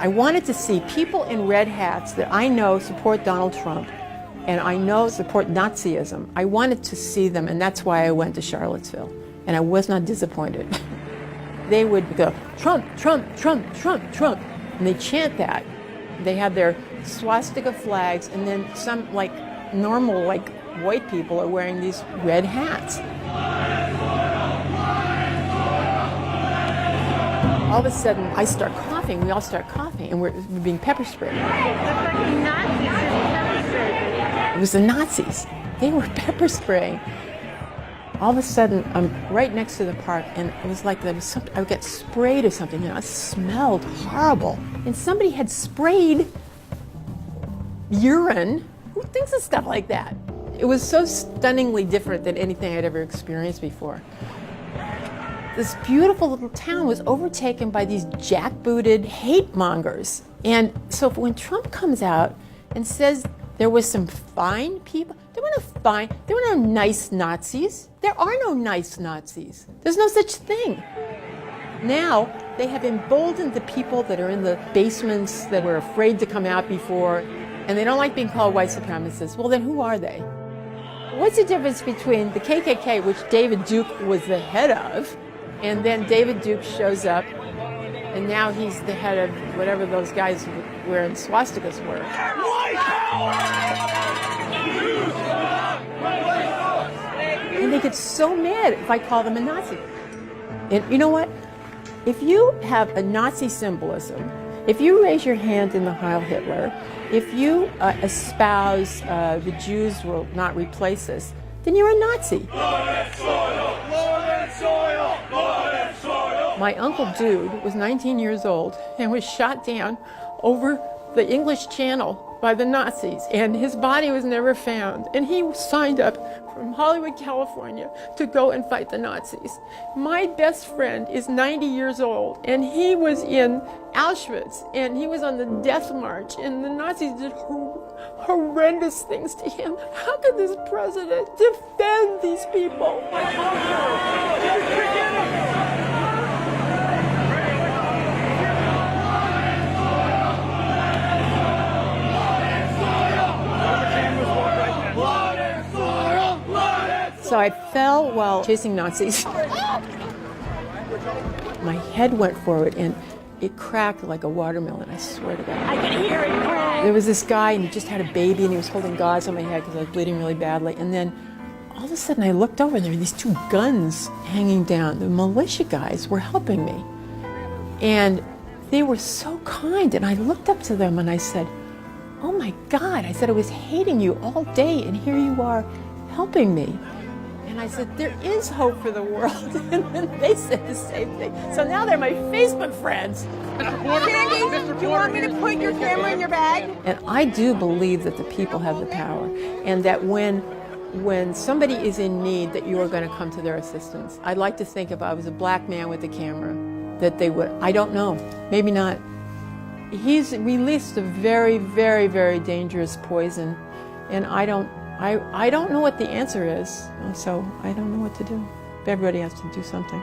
I wanted to see people in red hats that I know support Donald Trump and I know support Nazism. I wanted to see them, and that's why I went to Charlottesville. And I was not disappointed. They would go, Trump, Trump, Trump, Trump, Trump. And they chant that. They have their swastika flags, and then some normal white people are wearing these red hats. All of a sudden, I start coughing. We all start coughing, and we're being pepper sprayed. It was the Nazis. They were pepper spraying. All of a sudden, I'm right next to the park, and it was like there was something, I would get sprayed or something, it smelled horrible. And somebody had sprayed urine. Who thinks of stuff like that? It was so stunningly different than anything I'd ever experienced before. This beautiful little town was overtaken by these jackbooted hate mongers. And so when Trump comes out and says there was some fine people, there were no nice Nazis. There are no nice Nazis. There's no such thing. Now, they have emboldened the people that are in the basements that were afraid to come out before, and they don't like being called white supremacists. Well, then who are they? What's the difference between the KKK, which David Duke was the head of, and then David Duke shows up, and now he's the head of whatever those guys wearing swastikas were. And they get so mad if I call them a Nazi. And you know what? If you have a Nazi symbolism, if you raise your hand in the Heil Hitler, if you espouse the Jews will not replace us, then you're a Nazi. My Uncle Dude was 19 years old and was shot down over the English Channel by the Nazis, and his body was never found. And he signed up from Hollywood, California, to go and fight the Nazis. My best friend is 90 years old, and he was in Auschwitz, and he was on the death march, and the Nazis did horrendous things to him. How could this president defend these people? So I fell while chasing Nazis. My head went forward and it cracked like a watermelon, I swear to God. I can hear it crack. There was this guy and he just had a baby and he was holding gauze on my head because I was bleeding really badly. And then all of a sudden I looked over and there were these two guns hanging down. The militia guys were helping me. And they were so kind. And I looked up to them and I said, oh my God, I said, I was hating you all day and here you are helping me. And I said, there is hope for the world. And then they said the same thing. So now they're my Facebook friends. Sandy, do you want me to put your camera in your bag? And I do believe that the people have the power. And that when somebody is in need, that you are going to come to their assistance. I'd like to think if I was a black man with a camera, that they would. I don't know. Maybe not. He's released a very, very, very dangerous poison. And I don't know what the answer is, so I don't know what to do. Everybody has to do something.